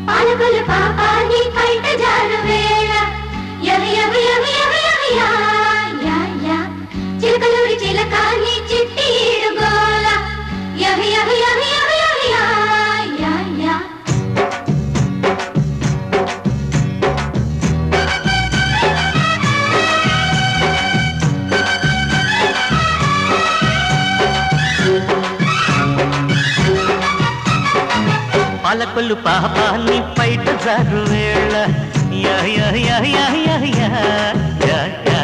పాలకొల్లు పాపాని బయట జారు వేళ యవి యవి యవి యవి యవి యా యా యా చిలకలూరి చిలకాని చిట్టి ఈడుగోల యవి యవి యవి యవి యవి యా యా యా పాలకొల్లు పాపాన్ని బయట జారు వేళ యా యా యా యా యా యా యా యా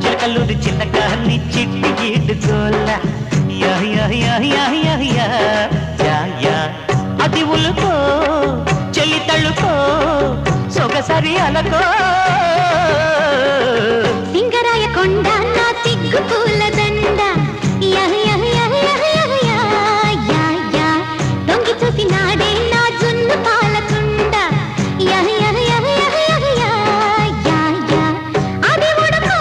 చిలకలూరి చిలకాని చిట్టి ఈడుగోల యా యా యా యా యా యా యా యా అది ఉలుకో చెలి తళుకో సొగసరి అలకో సింగరాయ కొండ నా సిగ్గు పూల దండ యా యా యా యా యా యా యా దొంగి చూసి నాడే నా జున్ను పాలకుండ యా యా యా యా యా యా యా అది ఉడుకో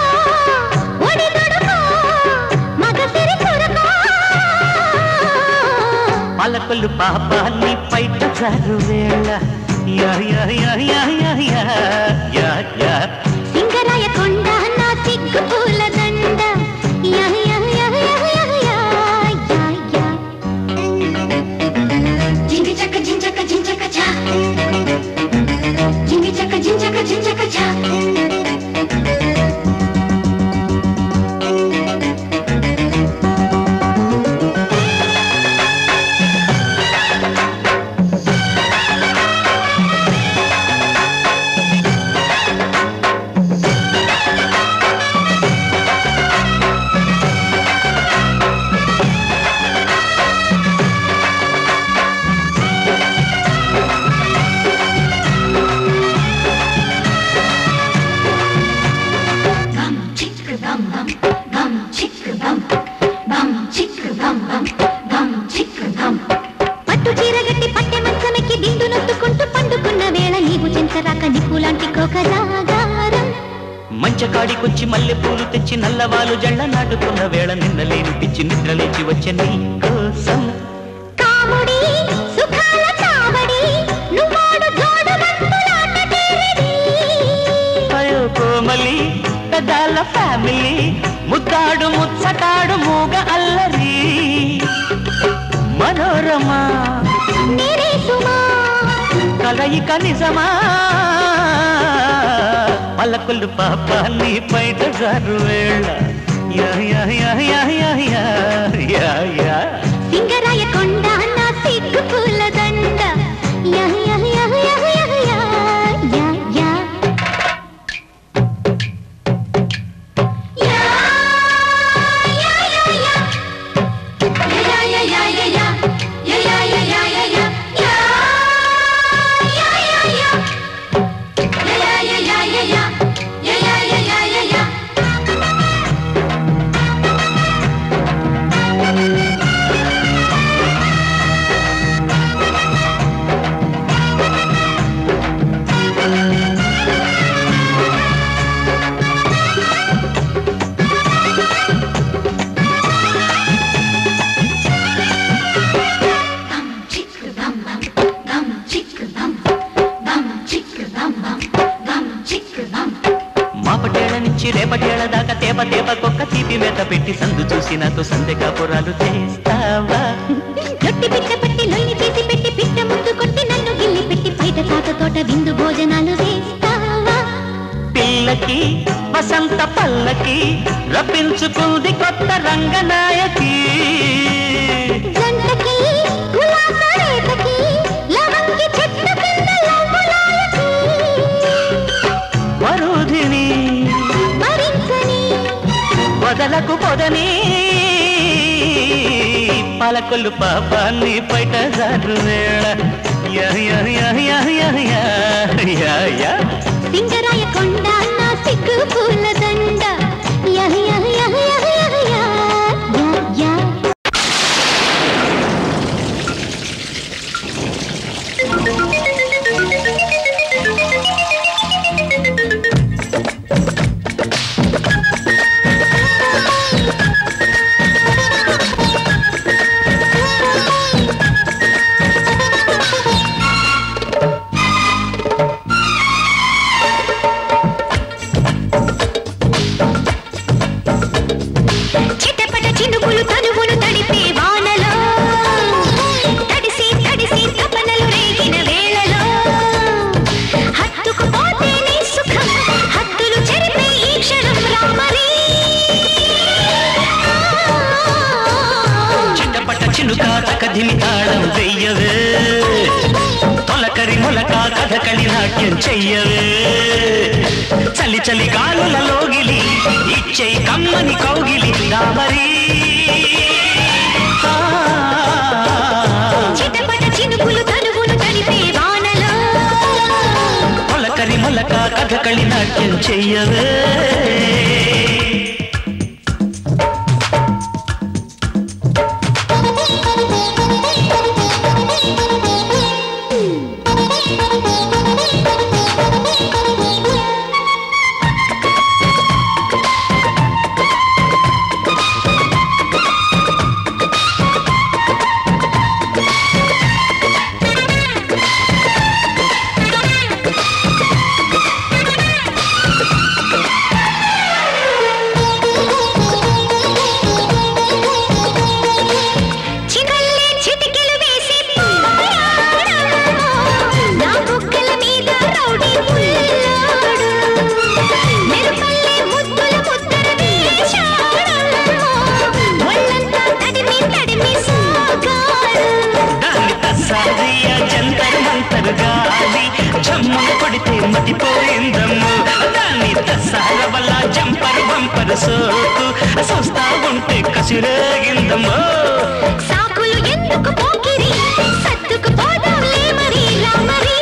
ఒడి దొడుకో మగ సిరి కొరకో పాలకొల్లు పాపాన్ని బయట జారు వేళ యా యా యా యా యా యా యా యా సింగరాయ కొండ నా సిగ్గు పూల దండ యా యా యా యా యా యా యా జింగి చక్క జించక జించక చా జింగి చక్క జించక జించక చా పట్టు చీరగట్టి పట్టె మంచమెక్కి దిండు నొత్తుకుంటూ పండుకున్న వేళ నీవు చెంచరాక నిప్పులాంటి కోకరాగారం మంచకాడికొచ్చి మల్లె పూలు తెచ్చి నల్లవాలు జళ్ళ నాటుకున్న వేళ నిన్నలేని పిచ్చి నిద్రలేచి వచ్చే నీ కోసం కాముడి సుఖాల చావడి నువ్వాడు జోడు బంతులాట తేరిడి అయ్యో కోమలి పెదాల ఫ్యామిలీ ముద్దాడు ముచ్చటాడు మూగ అల్లరి మనోరమా నేనే సుమా కలయిక నిజమా పల్లకొల్లు పాపాన్ని బయట జారు వేళ యా యా యా యా యా యా యా యా సింగరాయ కొండ నా సిగ్గు పూల దండ యా యా యా యా యా యా యా యా మాపటేళ్ల నుంచి రేపటేళ్ల దాకా తేప తేపకొక్క తీపి మేత పెట్టి సందు చూసి నాతో సందె కాపురాలు చేస్తావా లొట్టి పిట్ట పట్టి లొల్లి చేసి పెట్టి పిట్ట ముందు కొట్టి నన్ను గిల్లి పెట్టి బయట తాత తోట విందు భోజనాలు వేస్తావా పిల్లకి వసంత పల్లకి రప్పించుకుంది కొత్త రంగనాయకి జంటకి గులాబ రేతకి లవంగి చెట్టు కింద లవ్వులాయకి వరుధిని భరించని వదలకు పొదని పాలకొల్లు పాపాన్ని బయట జారు వేళ యా యా యా యా యా యా యా యా సింగరాయ కొండ నా సిగ్గు పూల దండ యా యా యా యా యా యా యా తగధిమి తాళం వెయ్యవే తొలకరి మొలక కథకళి నాట్యం చెయ్యవే చలి చలి గాలులలోగిలి ఇచ్చై కమ్మని కౌగిలి రామరీ చిటపట చినుకులు తనువును తడిపే వానలో తొలకరి మొలక కథకళి నాట్యం చెయ్యవే కొడితే మతిపోయిందమ్ము దాన్ని దసరా వల్ల జంపరు బంపరు సోకు చూస్తా ఉంటే కసిరేగిందమ్మో సాకులు ఎందుకు పోకిరి సత్తుకు పోదాంలే మరి రామరి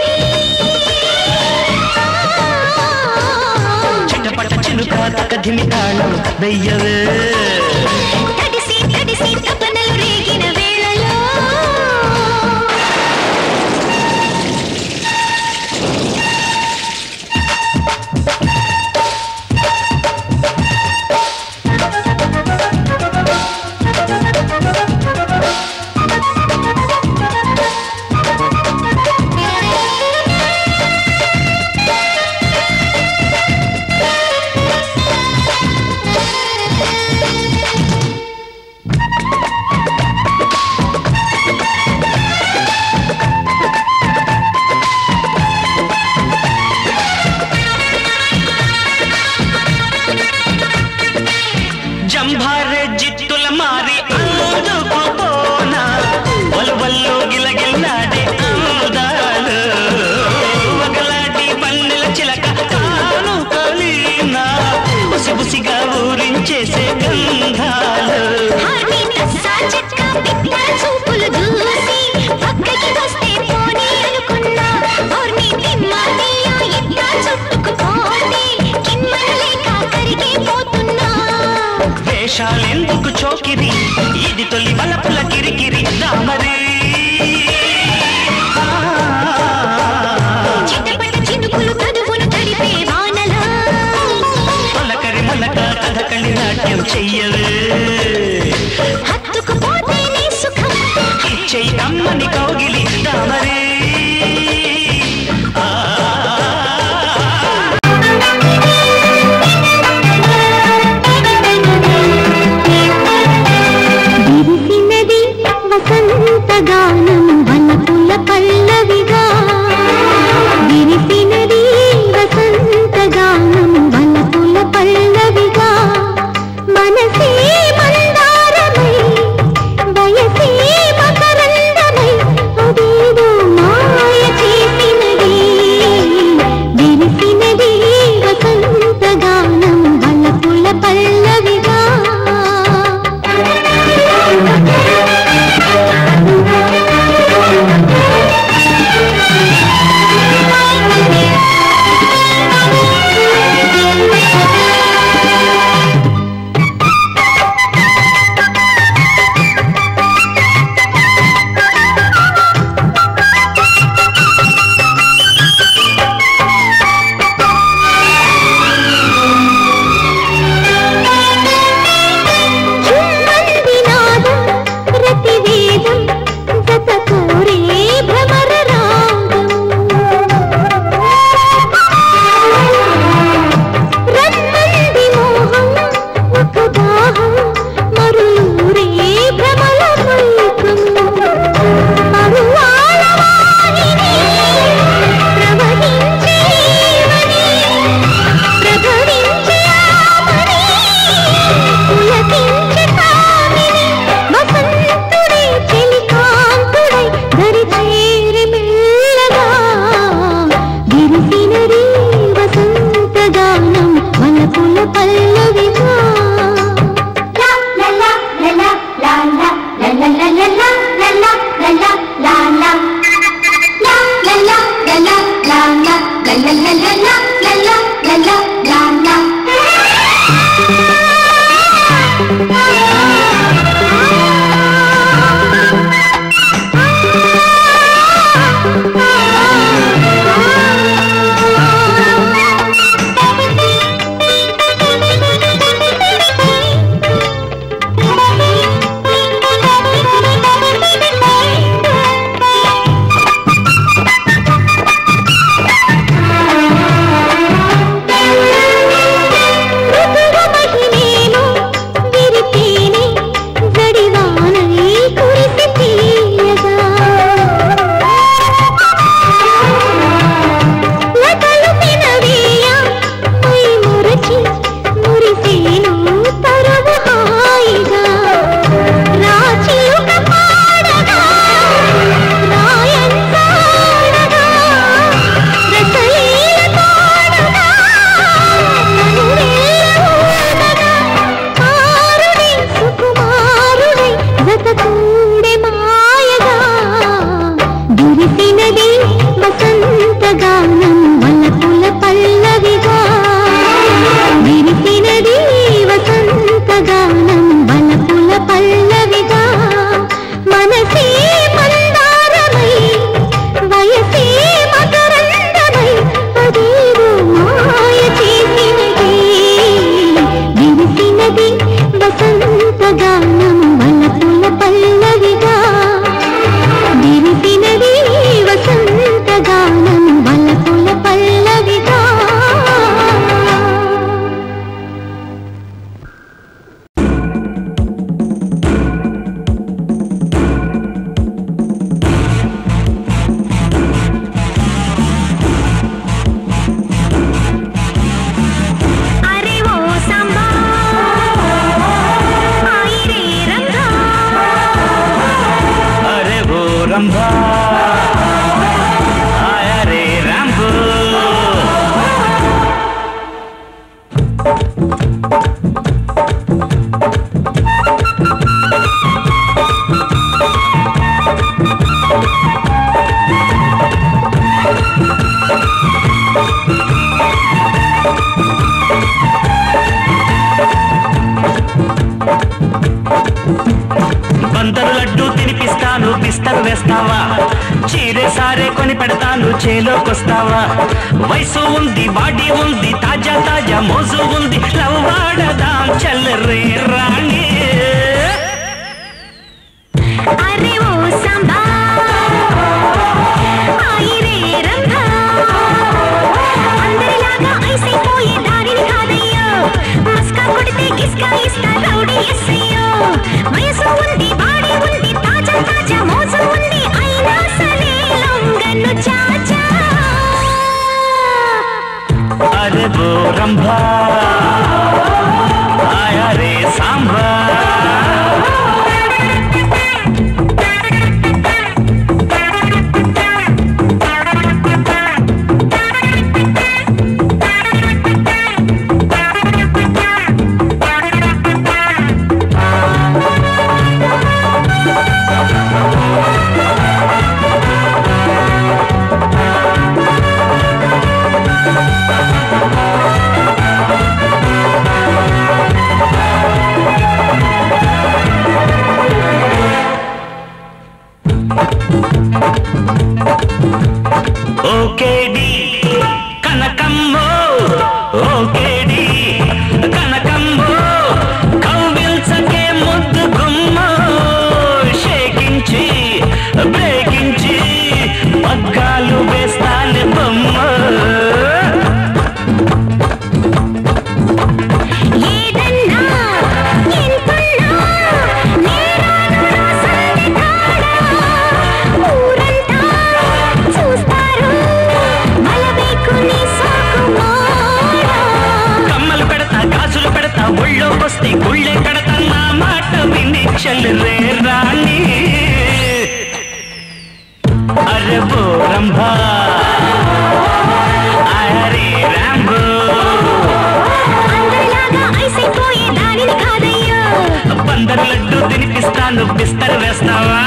చిటపట చినుక తగధిమి తాళం వెయ్యవే తడిసి తడిసి తపనలు రేగిన వేళలో జంభారే జిత్తుల మారి అందుకు పోనా వల్వల్లో గిలగిల్లాడే అందాలు వగలాడి వన్నెల చిలక తాను కలినా బుసి బుసిగా ఊరించేసే గంధాలు చూపులు దూసి పక్కకి వస్తే పోనీ అనుకున్నా చుట్టుకుపోతే కిమ్మలేక కరిగిపోతున్నా వేషాలెందుకు చోకిరి ఇది తొలి వలపుల కిరికిరి రామరీ చిటపట చినుకులు తనువును తడిపే వానలో తొలకరి మొలక కథకళి నాట్యం చెయ్యవే హత్తుకుపోతేనే సుఖం ఇచ్చై కమ్మని కౌగిలి రామరీ పెడతాను చేలోకొస్తావా వయసు ఉంది బాడీ ఉంది తాజా తాజా మోజు ఉంది లవ్వాడదాం చల్లరే రాణి అరే ఓ సంబా ఆయిరే రంభా అందరిలాగా ఐసైపోయే దారిని కాదయ్యో మస్కా కొడితే కిస్కా ఇస్తా రౌడీ ఎస్సయ్యో వయసు ఉంది బాడీ ఉంది తాజా తాజా మోజు ఉంది అయినా సరే లొంగను చాచా అరే ఓ రంభా ఆయా రే సాంబా ఓకేడి కనకమ్మో ఓకేడి కనకమ్మో కౌగిల్చకే ముద్దు గుమ్మో షేకించి బ్రేకించి పగ్గాలు వేస్తాను బొమ్మ ఏదన్నా ఎంతున్నా నేరాను రాసంది కాడా ఊరంతా చూస్తారు మలబేకుని సాకుమారా కమ్మలు పెడతా గాజులు పెడతా ఒళ్ళో వస్తే గుళ్ళే కడతా నా మాట విని చల్లరే రాణి అరే ఓ రంభా అరే రాంబో అందరిలాగా ఐసైపోయే దారిని కాదయ్యో బందరు లడ్డు తినిపిస్తాను బిస్తరు వేస్తావా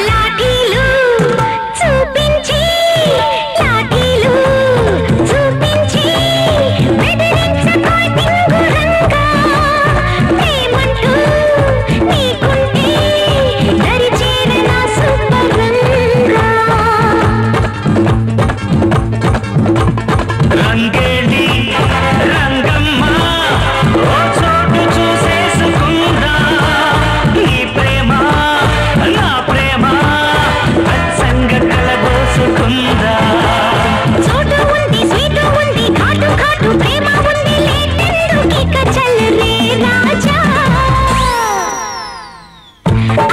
లాఠీలు చూపించి లాఠీలు చూపించి బెదిరించకోయ్ దింగురంగా ప్రేమంటూ నీకుంటే దరి చేరనా సుబ్బరంగా రంగేడి రంగమ్మ ఓ చోటు చూసేసుకుందా నీ ప్రేమ నా ప్రేమ అచ్చంగా కలబోసుకుందా చోటు ఉంది స్వీటు ఉంది ఘాటు ఘాటు ప్రేమ ఉంది లేటెందుకిక చల్లరే రాజా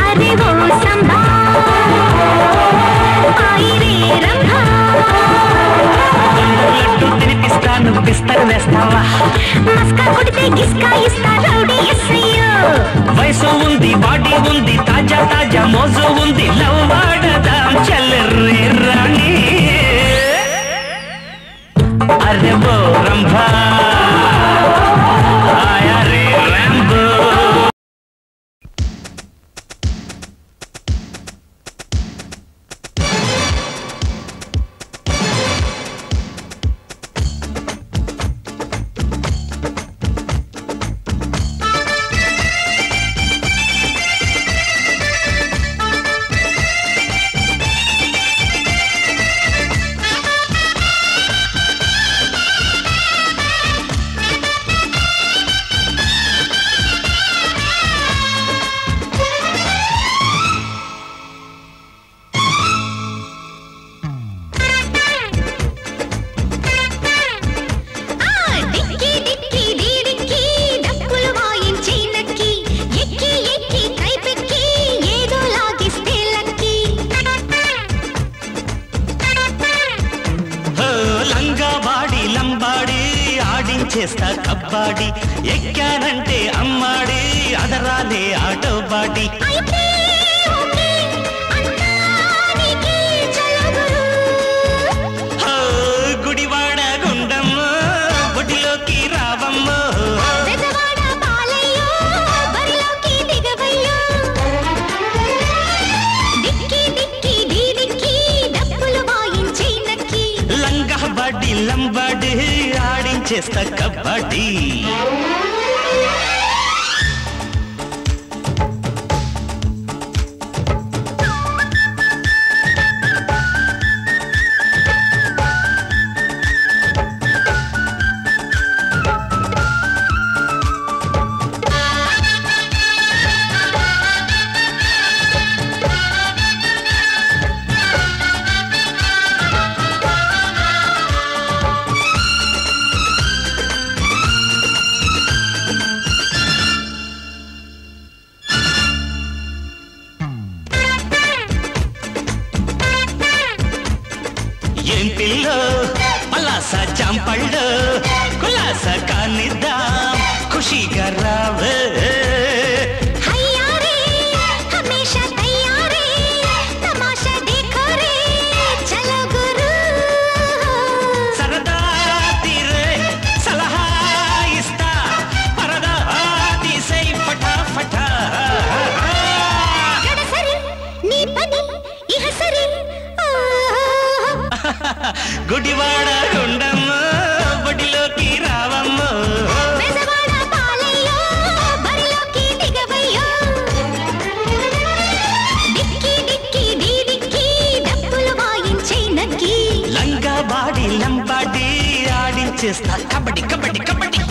అరే ఓ సంబా ఆయిరే రంభా లడ్డు తినిపిస్తాను బిస్తరు వేస్తావా మస్కా కొడితే కిస్కా ఇస్తా రౌడీ ఎస్సయ్యో వయసు ఉంది బాడీ ఉంది తాజా తాజా మోజు ఉంది లవ్వాడదాం చల్లరే రాణి అరే ఓ రంభా ఆయా రే రాంబో ఆడించేస్తా కబ్బాడి ఎక్కానంటే అమ్మాడి అదరాలే ఆటో బాడి గుడివాడ గుండమ్మ బొడిలోకి రావమ్మ లంగా బాడి లంబాడి ఆడించేస్తా కబడ్డీ जामपल्लो खुलासा का निदाम खुशी कर रावे हमेशा तैयारे तमाशा देखो रे चलो गुरु सरदा तीरे सलाहा इस्ता परदा आदि से फटा फटा गडसरी नी पनी इह सरी गुडिवाड़ गुंडम्म बडिलोकी रावम्म Bezawada पालय्यो बरिलोकी दिगवय्यो dicky dicky D dicky डब्बुलु वाయించే నక్కి లంగా బాడి లంబాడి ఆడించేస్తా కబడ్డీ కబడ్డీ కబడ్డీ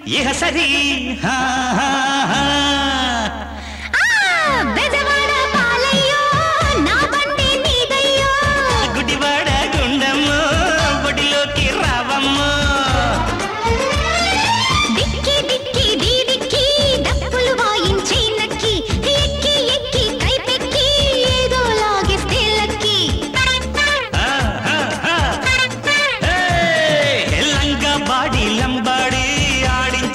यह सरी हाँ हाँ हाँ बेजवाड़ा पालय्यो ना बंडी नीदय्यो गुडिवाड़ गुंडम्म बडिलोकी रावम्म डिक्की डिक्की डी डिक्की डब्बुलु वाయించే నక్కి ఎక్కి ఎక్కి కైపెక్కి ఏదో లాగిస్తే లక్కి లంగా బాడి లంబాడి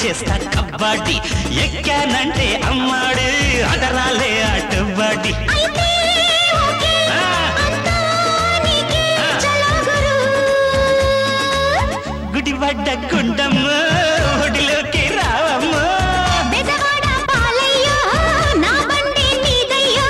చేస్తా కబడ్డీ ఎక్కానంటే అమ్మాడు అదరాలే ఆటబాడి గుడివాడ గుండమ్మ ఒడిలోకి రావమ్మ బెజవాడ పాలయ్యో నా బండి నీదయ్యో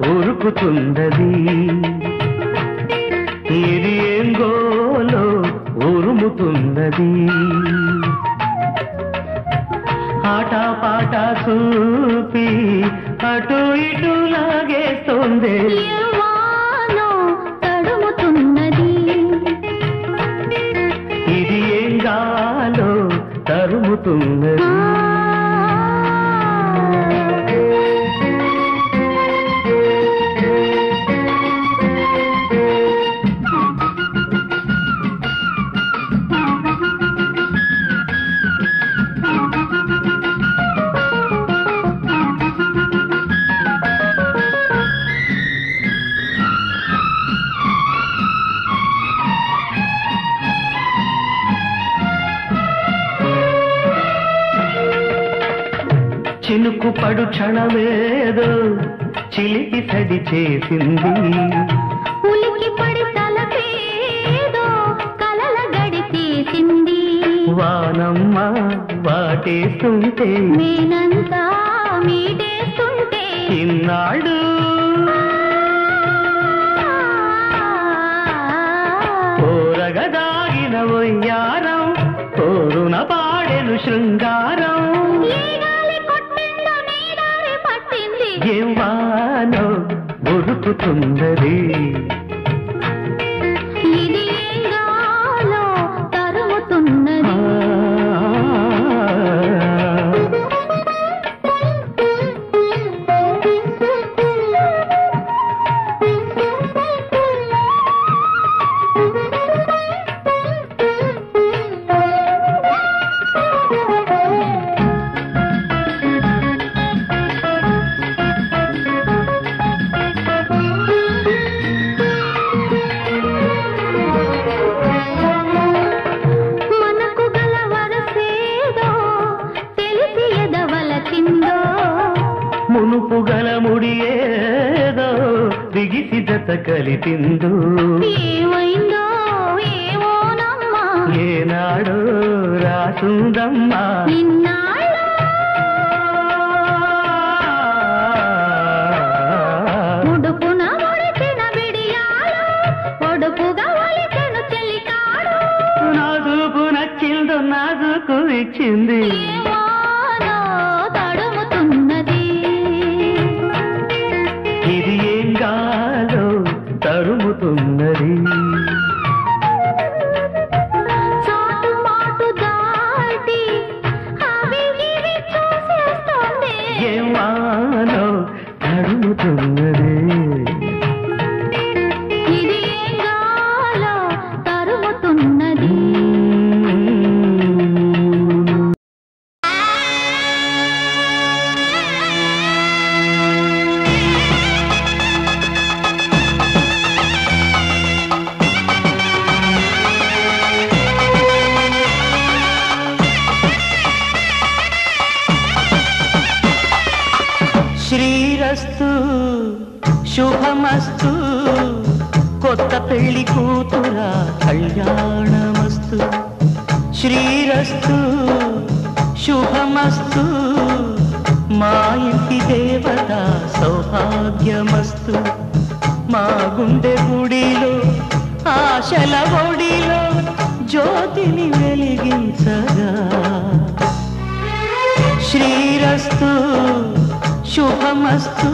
ఉరుకుతున్నది ఇది ఏంగోలో ఉరుముతున్నది ఆట పాట చూపి అటు ఇటు లాగేస్తోంది తడుముతున్నది ఇది ఏంగాలో తరుముతున్నది చినుకు పడు క్షణమేదో చిలికి సడి చేసింది ఉలికి పడి తలపేదో కలల గడి తీసింది వానమ్మ వాటేస్తుంటే నేనంతా మీటేస్తుంటే ఇన్నాడు పోరగదాగిన ఒయ్యారం కోరున పాడెను శృంగారం ఏవానో ఉరుకుతున్నది ఇది ఏంగాలో తరుముతున్నది మునుపు గల ముడియేదో బిగిసి జత కలిపిందో ఏమైందో ఏమోనమ్మా ఏనాడో రాసుందమ్మా నిన్నాళ్ళు ఉడుపున ఒడిచిన బిడియాలు ఒడుపుగా ఒలిచెను చెలికాడు నాజుకు నచ్చిందో నాజుకు ఇచ్చింది ఏమోనో తడుముతున్నది ఇది ఏం గాలో తరుముతున్నది చాటు మాటు దాటి అవి ఇవి చూసేస్తోంది ఏం వానో తరుముతున్నది ఇది ఏం గాలో తరుముతున్నది శ్రీరస్తు శుభమస్తు కొత్త పెళ్లి కూతురా కళ్యాణమస్తు శ్రీరస్తు శుభమస్తు మా ఇంటి దేవత సౌభాగ్యమస్తు మా గుండె గుడిలో ఆశల ఒడిలో జ్యోతిని వెలిగించగా శ్రీరస్తు శుభమస్తు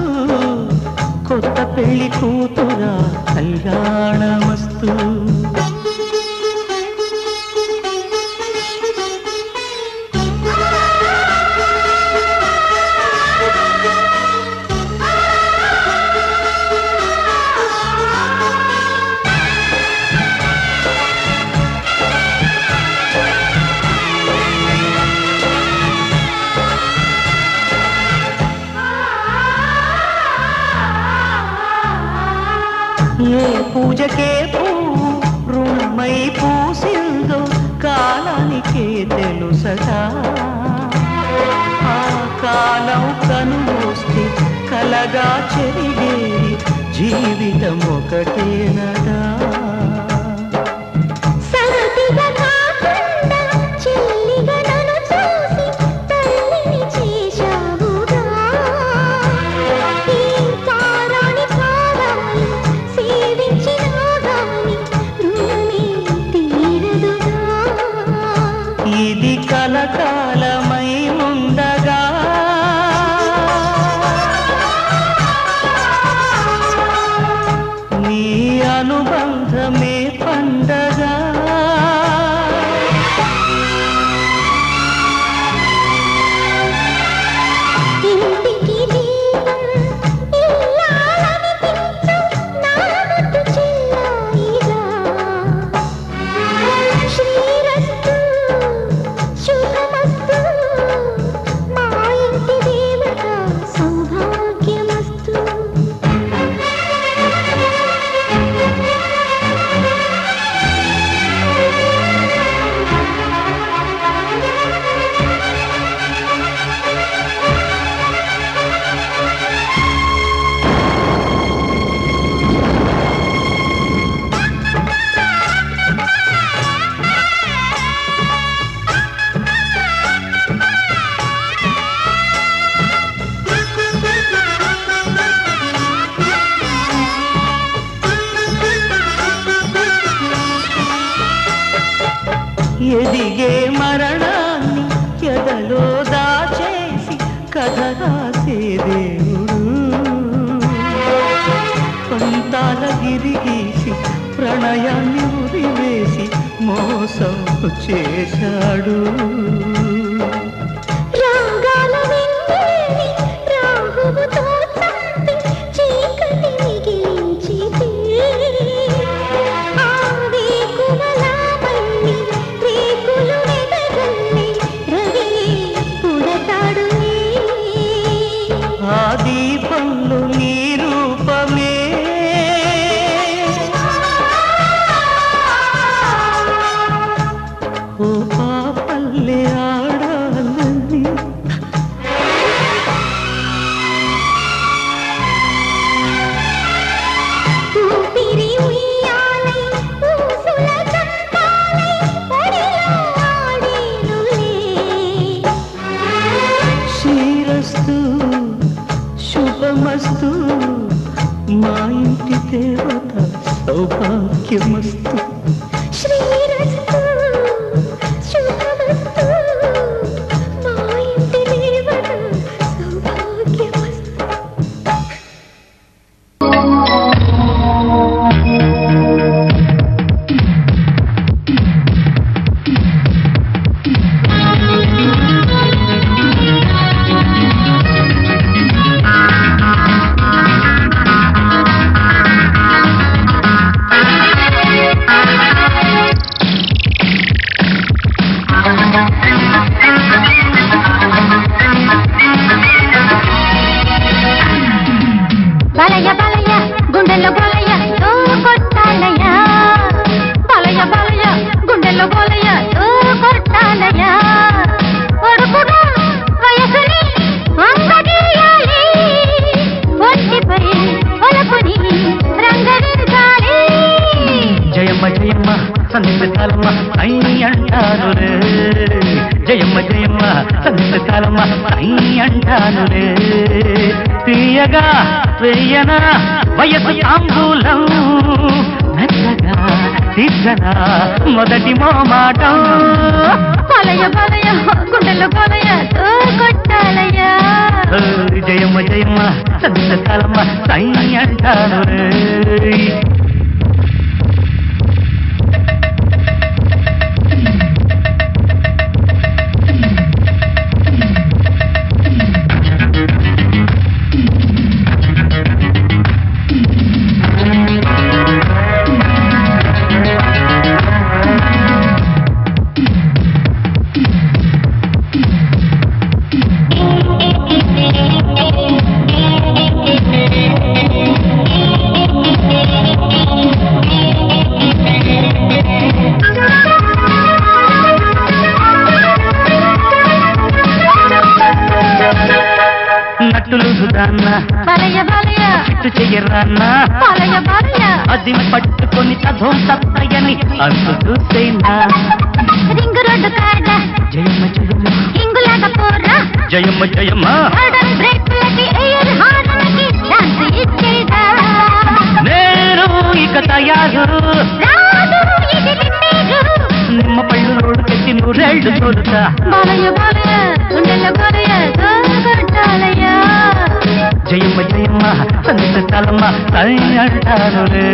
కొత్త పెళ్లి కూతురా కళ్యాణమస్తు ఏ పూజకే పూ రుణమై పూసిందో కాలానికే తెలుసగా ఆ కాలం కనుమూస్తే కలగా చెరిగేది జీవితం ఒకటేనగా ఇది కలకాలమై ఉండగా నీ అనుబంధమే పండగా ఇంటికి దీపం ఇల్లాలనిపించు నా ముద్దు చెల్లాయిగా శ్రీరస్తు శుభమస్తు చేశాడు. రాగాల వెన్నెల్లి రాహువుతో చంపి చీకటి మిగిలించితే ఆ వేకువలా మళ్ళీ రేకులు వెదగల్లి రవి పుడతాడులే. ఆ దీపంలో నీ రూపమే ఓ పాపల్లే ఆడాలని. ఊపిరి ఉయ్యాలై ఊసుల చంపాలై ఒడిలో ఆడేనులే. శ్రీరస్తు శుభమస్తు మా ఇంటి దేవత సౌభాగ్యమస్తు. శ్రీరస్తు శుభమస్తు మా ఇంటి దేవత సౌభాగ్యమస్తు. బలయ బలయ గుండెల్లో బలయ తో కొట్టాలయ. బలయ బలయ గుండెల్లో బలయ తో కొట్టాలయ. ఒడుపుగా వయసుని వంగదీయాలి. ఒంటిపై ఒలపుని రంగరించాలి. జయమ్మ జయమ్మ సంతకాలమ్మ ఐ అంటాను రే. జయమ్మ జయమ్మ సంతకాలమ్మ ఐ అంటాను రే. తీయగా వెయ్యన వయసు తాంబూలం మెత్తగా తీర్చనా మొదటి మోమాటం. బలయ బలయ గుండెల్లో బలయ తో కొట్టాలయ. జయమ్మ జయమ్మ సంతకాలమ్మ ఐ అంటాను రే. నట్టులు సుదాన్న బలయ బలయ చిట్టు చెయ్యరాన్న బలయ బలయ అది పట్టుకొని చదువు తప్పయని అంతు చూసేనా. రింగు రోడ్డు కాడ జయమ్మ జయమ్మ ఇంగులాగా పోరా. జయమ్మ జయమ్మ సడన్ బ్రేక్లకి ఎయిర్ హార్న్లకి డాన్స్ ఇచ్చేదా. నేను ఇక తయారు. రాదు ఇది లిండేరు. నిమ్మ పళ్ళు రోడ్డు పెట్టి నూరేళ్లు తోలుతా. బలయ బలయ గుండెల్లో బలయ తో కొట్టాలయ. జయమ్మ జయమ్మ సంతకాలమ్మ ఐ అంటాను రే.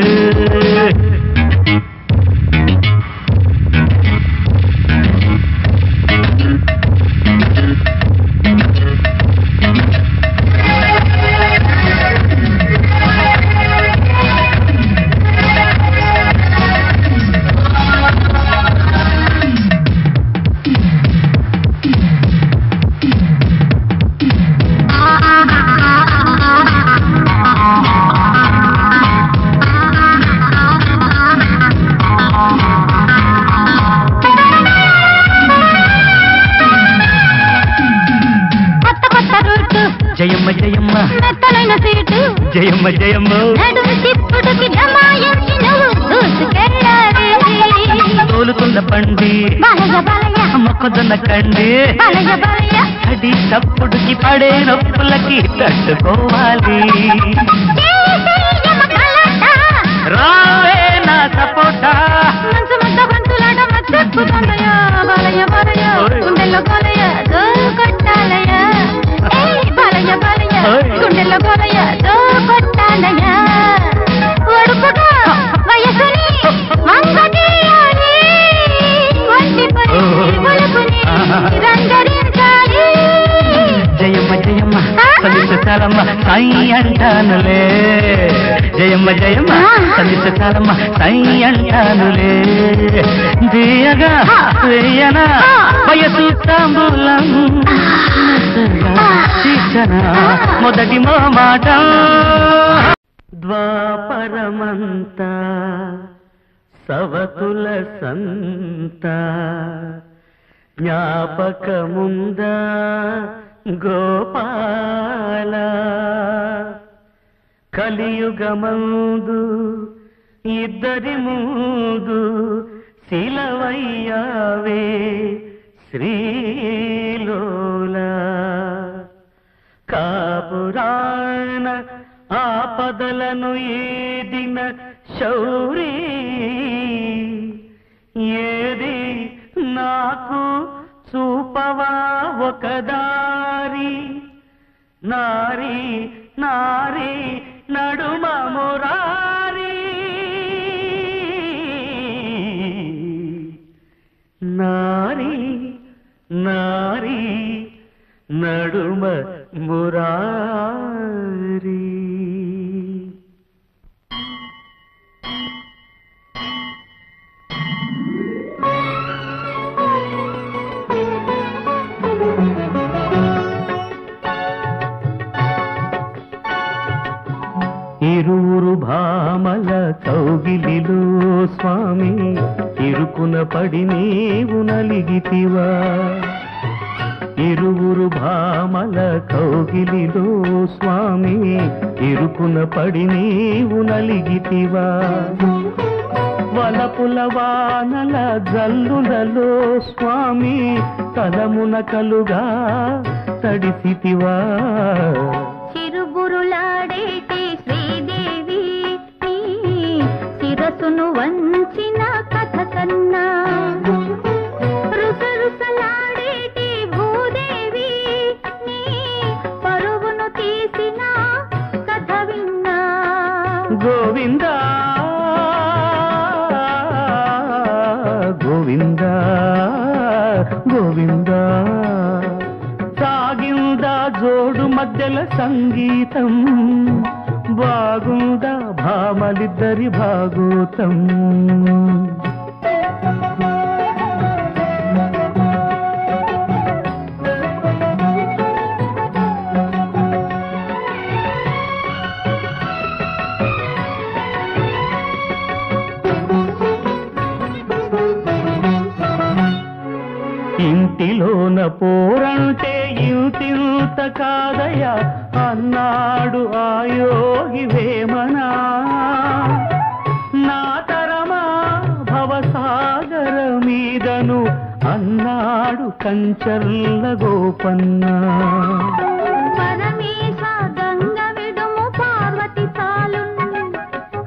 జయమ్మ జయమ్మ మెత్తలైన సీటు జయమ్మ జయమ్మ నడుము తిప్పుడుకి జమాయించి నువ్వు దూసుకెళ్ళాలి. తోలుతున్న పండి బలయ బలయ మొక్కజొన్న కండి బలయ బలయ అడి తప్పుడుకి పడే నొప్పులకి తట్టుకోవాలి. రావే నా సపోటా మంచు ముద్ద గొంతులాట మత్తెక్కుతుందయ. బలయ బలయ గుండెల్లో బలయ తో కొట్టాలయ. బలయ బలయ గుండెల్లో బలయ తో కొట్టాలయ. ఒడుపుగా వయసుని వంగదీయాలి. ఒంటిపై చాలమ్మ సాయి అంటానులే జయమ్మ జయమ్మ సంధిస్తే చాలమ్మ సాయి అంటానులే దియగా వేయనా వయసు తాంబూలం మొదటి మాట ద్వాపరమంతా సవతుల సంత జ్ఞాపకముందా గోపాల కలియుగమందు ఇద్దరి ముందు శిలవయ్యావే శ్రీలోల కాపురాణ ఆపదలను ఏదిన శౌరీ ఏది నాకు చూపవా ఒకదారి నారీ నారీ నడుమ మురారి నారీ నారీ నడుమ మురారి ఇరువురు భామల కౌగిలిలో స్వామి ఇరుకున పడి నీవు నలిగితివా ఇరువురు భామల కౌగిలిలో స్వామి ఇరుకున పడి నీవు నలిగితివా వలపుల వానల జల్లులలో స్వామి తలమున కలుగా తడిసితివా చిరుబురులాడేటి శ్రీదేవి నీ శిరసును వంచిన కథ కన్నా రుసరుసలాడేటి భూదేవి నీ పరువును తీసిన కథ విన్నా గోవిందా గోవిందా గోవిందా సాగిందా జోడు మధ్యల సంగీతం బాగుందా భామలిద్దరి భాగోతం ఇంటిలోన పోరంటే ఇంతింత కాదయ అన్నాడు ఆ యోగి వేమనా నా తరమా భవసాగర మీదను అన్నాడు కంచర్ల గోపన్న పరమేశ గంగ విడుము పార్వతి చాలు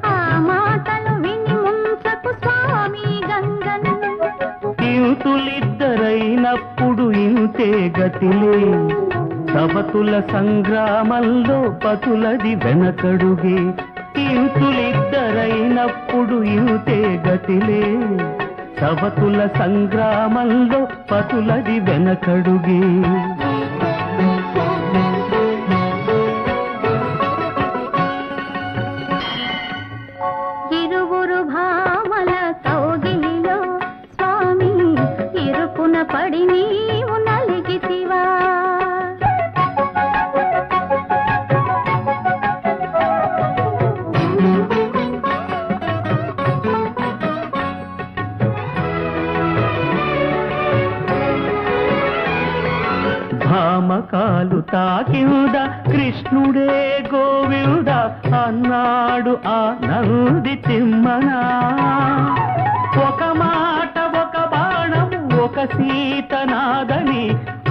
ఆ మాటలు విని ముంచకు స్వామి గంగను ఇంతులిద్దరైనప్పుడు ఇంతే గతిలే సవతుల సంగ్రామంలో పతులది వెనకడుగే ఇంతులిద్దరైనప్పుడు ఇంతే గతిలే సవతుల సంగ్రామంలో పతులది వెనకడుగే ఇరువురు భామల కౌగిలిలో స్వామి ఇరుకున పడి నీవు నలిగితివా భామకాలు తాకిందా కృష్ణుడే గోవింద అన్నాడు ఆ నంది తిమ్మనా ఒక మాట ఒక బాణం ఒక సీతనాదని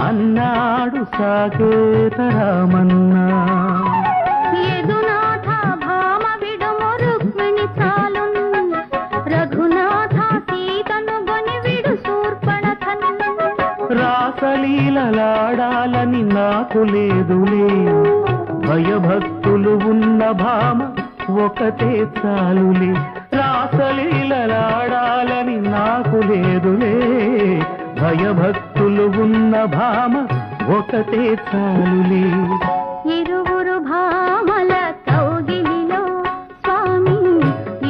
అన్నాడు సాకేత రామన్నా యదునాథ భామ విడుము రుక్మిణి చాలు రఘునాథ సీతను గొని విడు శూర్పణఖను రాసలీలలాడాలని నాకు లేదులే భయభక్తులు ఉన్న భామ ఒకటే చాలులే రాసలీలలాడాలని నాకు లేదులే భయభక్తులు ఉన్న భామ ఒకటే చాలులే ఇరువురు భామల కౌగిలిలో స్వామి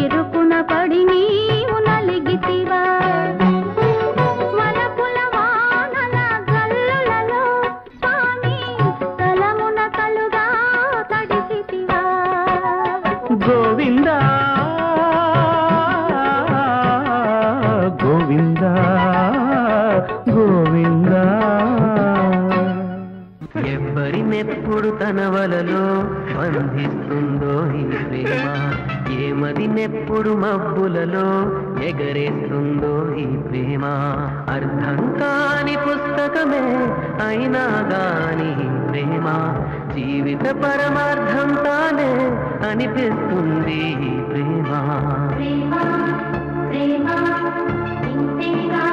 ఇరుకున పడి నీవు నలిగితివా వలపుల వానల గల్లులలో స్వామి తలమున కలుగా తడిసితివా గోవిందా గోవిందా గోవిందా ఎవరినెప్పుడు తన వలలో బంధిస్తుందో ఈ ప్రేమ ఏమదినెప్పుడు మబ్బులలో ఎగరేస్తుందో ఈ ప్రేమ అర్థం కాని పుస్తకమే అయినా గాని ప్రేమ జీవిత పరమార్థం తానే అనిపిస్తుంది ఈ ప్రేమ ప్రేమ ప్రేమ ఇంతేగా